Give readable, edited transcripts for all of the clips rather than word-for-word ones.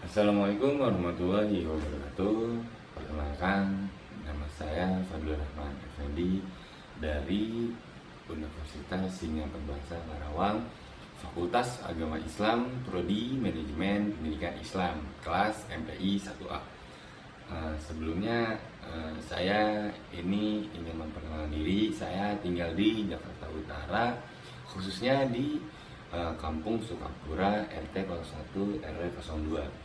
Assalamualaikum warahmatullahi wabarakatuh. Perkenalkan, nama saya Fadlur Rahman Effendi dari Universitas Sinyal Perbangsa Karawang, Fakultas Agama Islam, Prodi Manajemen Pendidikan Islam, kelas MPI 1A. Sebelumnya saya ini ingin memperkenalkan diri. Saya tinggal di Jakarta Utara, khususnya di Kampung Sukapura, RT 01 RW 02.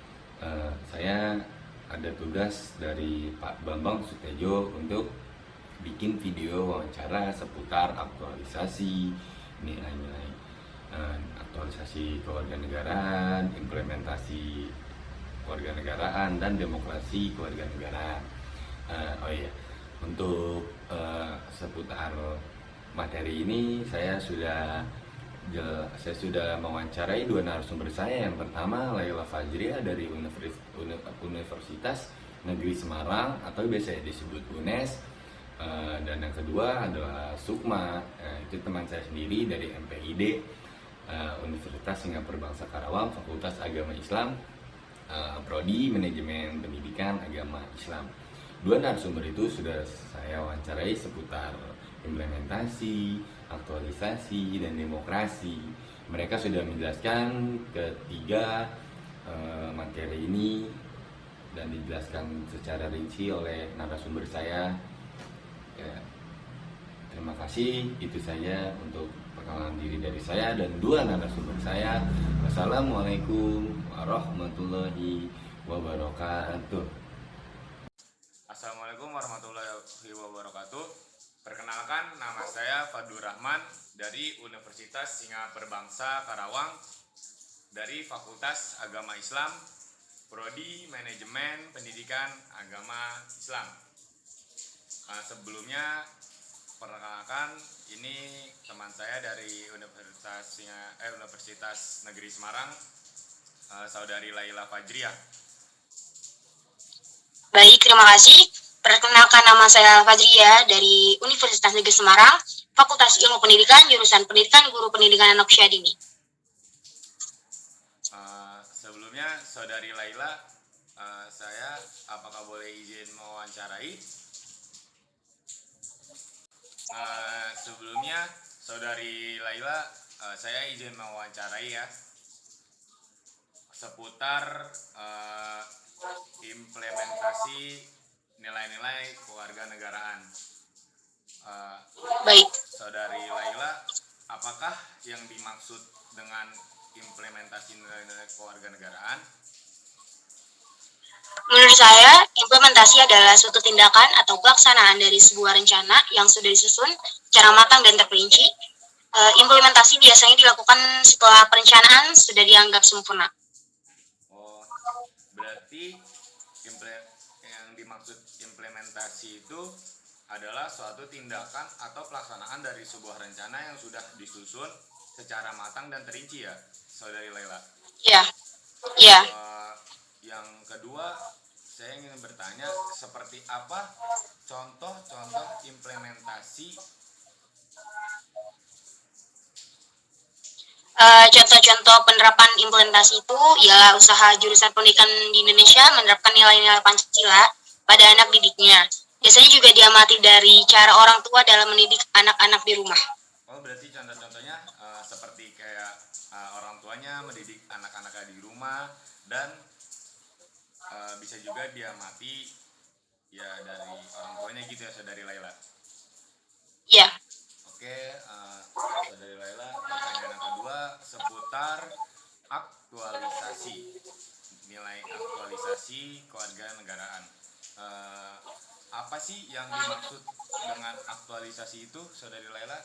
Saya ada tugas dari Pak Bambang Sutejo untuk bikin video wawancara seputar aktualisasi nilai-nilai, aktualisasi kewarganegaraan, implementasi kewarganegaraan, dan demokrasi kewarganegaraan. Oh iya, untuk seputar materi ini saya sudah mewawancarai dua narasumber saya. Yang pertama Laila Fajriah dari Universitas Negeri Semarang atau biasa disebut UNES. Dan yang kedua adalah Sukma, itu teman saya sendiri dari MPID, Universitas Singapura Bangsa Karawang, Fakultas Agama Islam, Prodi Manajemen Pendidikan Agama Islam. Dua narasumber itu sudah saya wawancarai seputar implementasi, aktualisasi, dan demokrasi. Mereka sudah menjelaskan ketiga materi ini dan dijelaskan secara rinci oleh narasumber saya. Ya, terima kasih. Itu saja untuk perkenalan diri dari saya dan dua narasumber saya. Wassalamualaikum warahmatullahi wabarakatuh. Assalamualaikum warahmatullahi wabarakatuh. Perkenalkan, nama saya Fadlur Rahman dari Universitas Singapura Bangsa Karawang, dari Fakultas Agama Islam, Prodi Manajemen Pendidikan Agama Islam. Sebelumnya, perkenalkan, ini teman saya dari Universitas Negeri Semarang, saudari Laila Fajriah. Baik, terima kasih. Perkenalkan, nama saya Fajriah dari Universitas Negeri Semarang, Fakultas Ilmu Pendidikan, jurusan Pendidikan Guru Pendidikan Anak Usia Dini. Sebelumnya, saudari Laila, saya apakah boleh izin mewawancarai? Sebelumnya, saudari Laila, saya izin mewawancarai ya seputar implementasi nilai-nilai kewarganegaraan. Baik. Saudari Laila, apakah yang dimaksud dengan implementasi nilai-nilai kewarganegaraan? Menurut saya, implementasi adalah suatu tindakan atau pelaksanaan dari sebuah rencana yang sudah disusun secara matang dan terperinci. Implementasi biasanya dilakukan setelah perencanaan sudah dianggap sempurna. Berarti yang dimaksud implementasi itu adalah suatu tindakan atau pelaksanaan dari sebuah rencana yang sudah disusun secara matang dan terinci ya, saudari Laila? Iya. Yang kedua, saya ingin bertanya, seperti apa contoh-contoh implementasi? Contoh-contoh penerapan implementasi itu ialah usaha jurusan pendidikan di Indonesia menerapkan nilai-nilai Pancasila pada anak didiknya. Biasanya juga diamati dari cara orang tua dalam mendidik anak-anak di rumah. Oh, berarti contoh-contohnya seperti kayak orang tuanya mendidik anak-anaknya di rumah, dan bisa juga diamati ya dari orang tuanya gitu ya, saudari Laila? Iya. Oke, saudari Laila, pertanyaan yang kedua seputar aktualisasi, nilai aktualisasi kewarganegaraan. Apa sih yang dimaksud dengan aktualisasi itu, saudari Laila?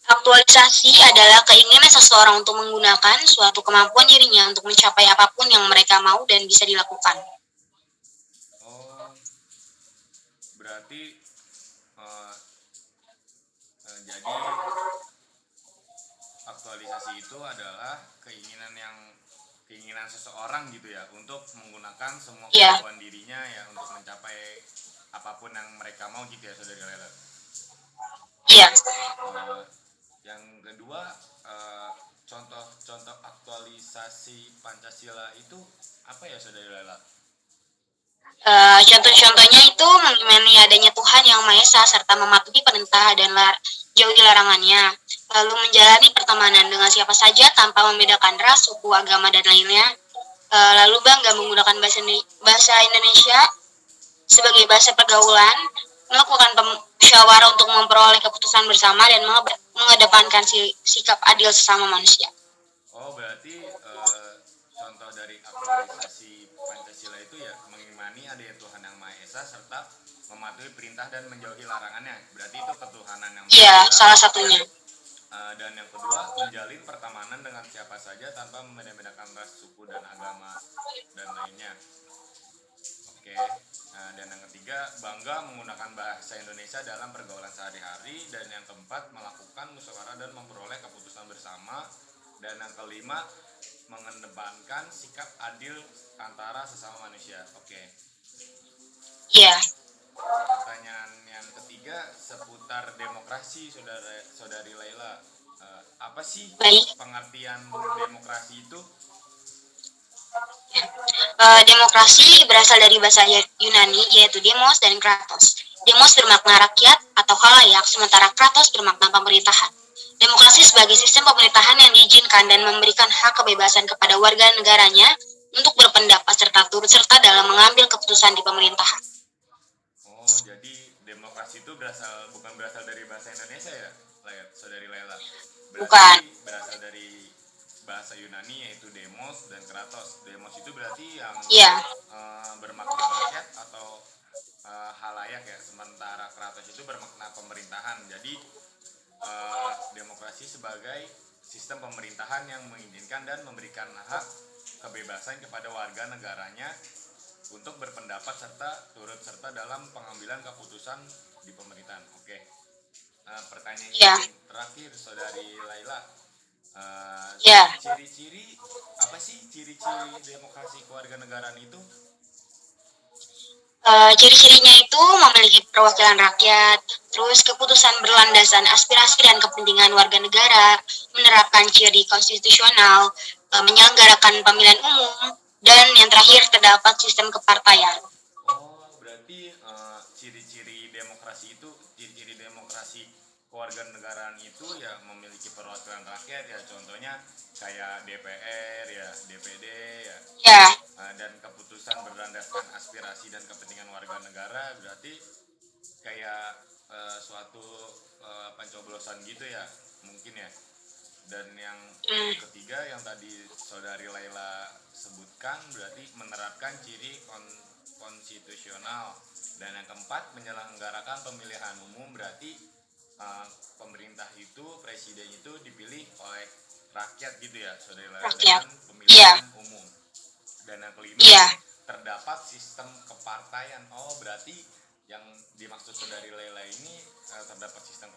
Aktualisasi adalah keinginan seseorang untuk menggunakan suatu kemampuan dirinya untuk mencapai apapun yang mereka mau dan bisa dilakukan. Oh, berarti jadi aktualisasi itu adalah keinginan seseorang gitu ya, untuk menggunakan semua kemampuan dirinya ya untuk mencapai apapun yang mereka mau gitu ya, saudari Laila? Iya. Yang kedua, contoh-contoh aktualisasi Pancasila itu apa ya Saudari Laila? Contoh-contohnya itu mengimani adanya Tuhan Yang Maha Esa serta mematuhi perintah dan jauhi larangannya. Lalu menjalani pertemanan dengan siapa saja tanpa membedakan ras, suku, agama, dan lainnya. Lalu bangga menggunakan bahasa Indonesia sebagai bahasa pergaulan, melakukan musyawarah untuk memperoleh keputusan bersama dan mengedepankan sikap adil sesama manusia. Oh, berarti contoh dari aktualisasi Pancasila itu ya mengimani adanya Tuhan Yang Maha Esa serta mematuhi perintah dan menjauhi larangannya. Berarti itu ketuhanan yang Maha Iya, Esa. salah satunya. Dan yang kedua, menjalin pertemanan dengan siapa saja tanpa membedakan ras, suku, dan agama dan lainnya. Oke. Dan yang ketiga, bangga menggunakan bahasa Indonesia dalam pergaulan sehari-hari. Dan yang keempat, melakukan musyawarah dan memperoleh keputusan bersama. Dan yang kelima, mengedepankan sikap adil antara sesama manusia. Oke. Iya. Pertanyaan yang ketiga seputar demokrasi, Saudari Laila. Apa sih Baik. pengertian demokrasi itu? Demokrasi berasal dari bahasa Yunani yaitu demos dan kratos. Demos bermakna rakyat atau khalayak, sementara kratos bermakna pemerintahan. Demokrasi sebagai sistem pemerintahan yang diizinkan dan memberikan hak kebebasan kepada warga negaranya untuk berpendapat serta turut serta dalam mengambil keputusan di pemerintahan. Oh, jadi demokrasi itu bukan berasal dari bahasa Indonesia ya, Saudari Laila? Bukan. Berasal dari bahasa Yunani yaitu demos dan kratos. Demos itu berarti yang bermakna rakyat atau halayak ya, sementara kratos itu bermakna pemerintahan. Jadi demokrasi sebagai sistem pemerintahan yang mengizinkan dan memberikan hak kebebasan kepada warga negaranya untuk berpendapat serta turut serta dalam pengambilan keputusan di pemerintahan. Oke. Pertanyaan yang terakhir, Saudari Laila. Ciri-ciri apa sih ciri-ciri demokrasi kewarganegaraan itu? Ciri-cirinya itu memiliki perwakilan rakyat, terus keputusan berlandasan aspirasi dan kepentingan warga negara, menerapkan ciri konstitusional, menyelenggarakan pemilihan umum, dan yang terakhir terdapat sistem kepartaian. Oh, berarti ciri-ciri demokrasi kewarganegaraan itu ya memiliki perwakilan rakyat ya, contohnya kayak DPR ya, DPD ya. Ya. Dan keputusan berlandaskan aspirasi dan kepentingan warga negara, berarti kayak suatu pencoblosan gitu ya, mungkin ya. Dan yang ketiga yang tadi Saudari Laila sebutkan berarti menerapkan ciri konstitusional. Dan yang keempat menyelenggarakan pemilihan umum, berarti pemerintah itu, presiden itu dipilih oleh rakyat gitu ya, Saudari Laila, dengan pemilihan umum. Dan yang kelima terdapat sistem kepartaian. Oh, berarti yang dimaksud Saudari Laila ini terdapat sistem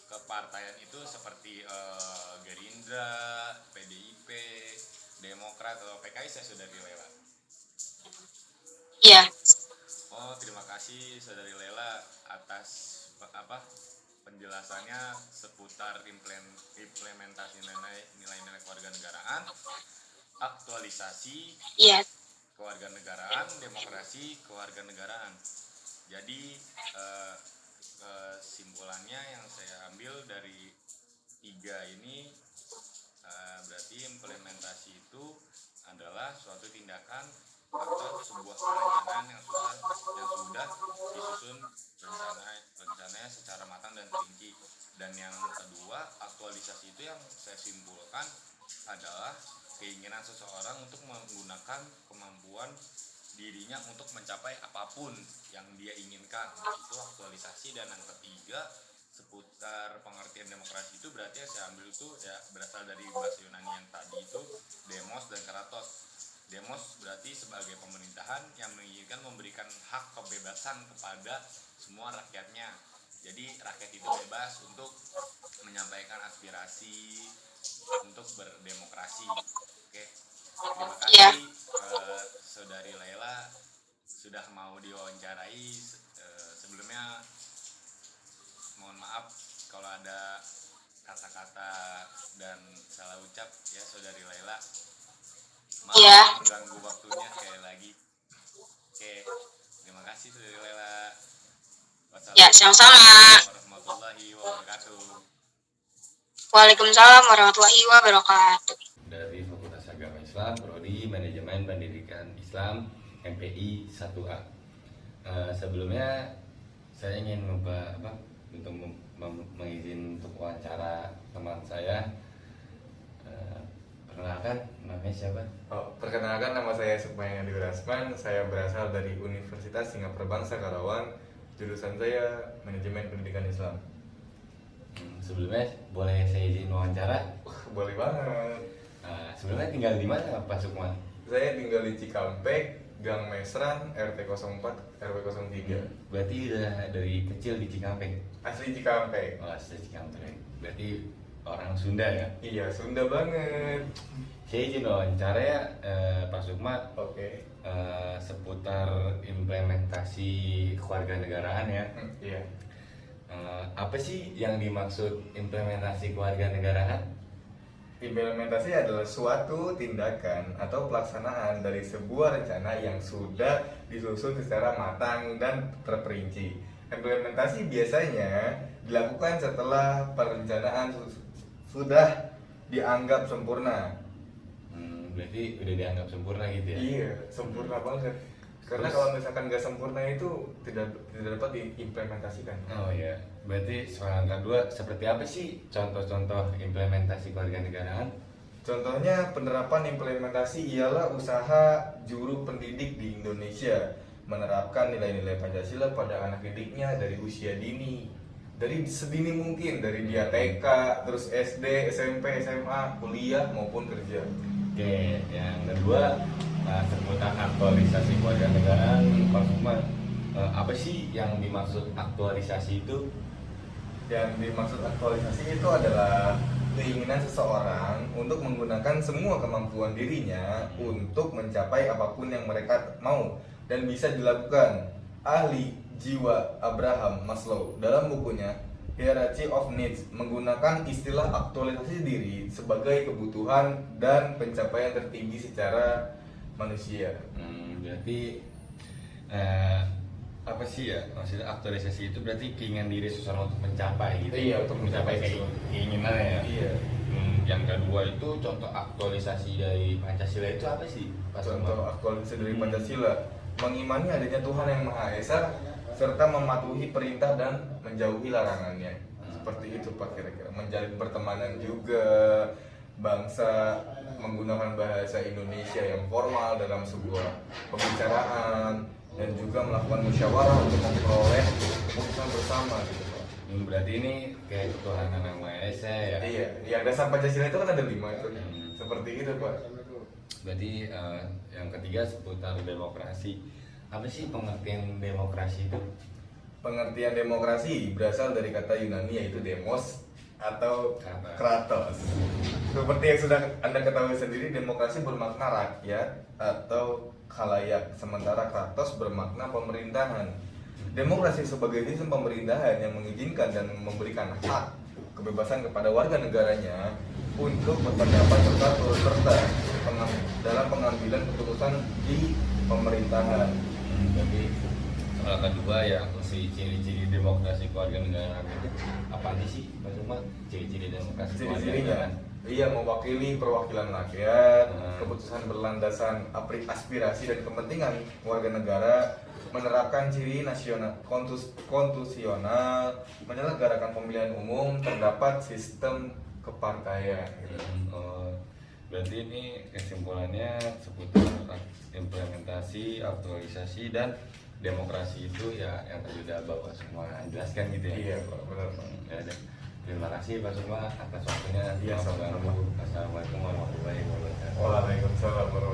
kepartaian itu seperti Gerindra, PDIP, Demokrat atau PKS ya, Saudari Laila? Iya. Oh, terima kasih Saudari Laila atas penjelasannya seputar implementasi nilai-nilai kewarganegaraan, aktualisasi kewarganegaraan, demokrasi kewarganegaraan. Jadi kesimpulannya yang saya ambil dari tiga ini, berarti implementasi itu adalah suatu tindakan atau sebuah perencanaan yang sudah disusun rencananya secara matang dan rinci. Dan yang kedua, aktualisasi itu yang saya simpulkan adalah keinginan seseorang untuk menggunakan kemampuan dirinya untuk mencapai apapun yang dia inginkan, itu aktualisasi. Dan yang ketiga, seputar pengertian demokrasi itu berarti yang saya ambil itu ya berasal dari bahasa Yunani yang tadi itu demos dan kratos. Demos berarti sebagai pemerintahan yang menginginkan memberikan hak kebebasan kepada semua rakyatnya. Jadi rakyat itu bebas untuk menyampaikan aspirasi, untuk berdemokrasi. Oke, terima kasih Saudari Laila sudah mau diwawancarai. Sebelumnya mohon maaf kalau ada kata-kata kata dan salah ucap ya saudari Laila. Maaf Iya. mengganggu waktunya sekali lagi. Oke, terima kasih saudari Laila. Ya, sama-sama. Warahmatullahi wabarakatuh. Waalaikumsalam warahmatullahi wabarakatuh. Dari Fakultas Agama Islam, Prodi Manajemen Pendidikan Islam, MPI 1A. Sebelumnya saya ingin mengizin untuk wawancara teman saya. Perkenalkan, namanya siapa? Perkenalkan, nama saya Sukmayana Dewi Rasman. Saya berasal dari Universitas Singapura Bangsa Karawang. Jurusan saya Manajemen Pendidikan Islam. Sebelumnya boleh saya izin wawancara? Boleh banget. Sebelumnya tinggal di mana Pak Sukman? Saya tinggal di Cikampek, Gang Mesran, RT 04, RW 03. Berarti udah dari kecil di Cikampek? Asli Cikampek. Oh, asli Cikampek. Berarti orang Sunda ya? Iya, Sunda banget. Saya izin wawancara ya, Pak Sukma. Oke. Seputar implementasi kewarganegaraan ya. Iya. Apa sih yang dimaksud implementasi kewarganegaraan? Implementasi adalah suatu tindakan atau pelaksanaan dari sebuah rencana yang sudah disusun secara matang dan terperinci. Implementasi biasanya dilakukan setelah perencanaan sudah dianggap sempurna. Berarti udah dianggap sempurna gitu ya? Iya, sempurna banget. Karena Terus? kalau misalkan nggak sempurna itu tidak dapat diimplementasikan. Oh ya, berarti soal kedua, seperti apa sih contoh-contoh implementasi kewarganegaraan? Contohnya penerapan implementasi ialah usaha juru pendidik di Indonesia menerapkan nilai-nilai Pancasila pada anak didiknya dari usia dini. Dari sedini mungkin, dari dia TK, terus SD, SMP, SMA, kuliah maupun kerja. Oke, yang kedua seputar aktualisasi kewarganegaraan, Pak Sukman. Apa sih yang dimaksud aktualisasi itu? Yang dimaksud aktualisasi itu adalah keinginan seseorang untuk menggunakan semua kemampuan dirinya untuk mencapai apapun yang mereka mau dan bisa dilakukan. Ahli jiwa Abraham Maslow dalam bukunya Hierarchy of Needs menggunakan istilah aktualisasi diri sebagai kebutuhan dan pencapaian tertinggi secara manusia. Berarti apa sih ya maksudnya aktualisasi itu berarti keinginan diri seseorang untuk mencapai gitu. Iya, untuk mencapai keinginannya ya. Iya. Yang kedua itu contoh aktualisasi dari Pancasila itu apa sih? Pak Contoh Sukman? aktualisasi dari Pancasila mengimani adanya Tuhan yang Maha Esa serta mematuhi perintah dan menjauhi larangannya. Seperti itu Pak, kira-kira menjalin pertemanan juga, bangsa menggunakan bahasa Indonesia yang formal dalam sebuah pembicaraan dan juga melakukan musyawarah untuk memperoleh keputusan bersama gitu Pak. Berarti ini kayak ketuhanan yang Maha Esa ya. Iya, yang dasar Pancasila itu kan ada 5 itu. Seperti itu Pak. Berarti yang ketiga seputar demokrasi. Apa sih pengertian demokrasi itu? Pengertian demokrasi berasal dari kata Yunani yaitu demos atau kratos. Seperti yang sudah Anda ketahui sendiri, demokrasi bermakna rakyat atau khalayak, sementara kratos bermakna pemerintahan. Demokrasi sebagai sistem pemerintahan yang mengizinkan dan memberikan hak kebebasan kepada warga negaranya untuk berpendapat serta turut serta dalam pengambilan keputusan di pemerintahan. Jadi soal kedua ya si ciri-ciri demokrasi kewarganegaraan itu apa aja sih Pak Sukman? Ciri-ciri demokrasi Ciri-cirinya, kewarganegaraan. iya mewakili perwakilan rakyat, Hmm. keputusan berlandasan aspirasi dan kepentingan warga negara, menerapkan ciri nasional konstitusional, menyelenggarakan pemilihan umum, terdapat sistem kepartaian. Berarti ini kesimpulannya seputar implementasi, aktualisasi dan demokrasi itu ya yang tadi udah Bapak semua jelaskan gitu ya. Iya Pak, benar Pak. Ya udah. Terima kasih Pak Sukma atas waktunya. Iya, sama-sama. Assalamualaikum warahmatullahi wabarakatuh. Waalaikumsalam warahmatullahi wabarakatuh.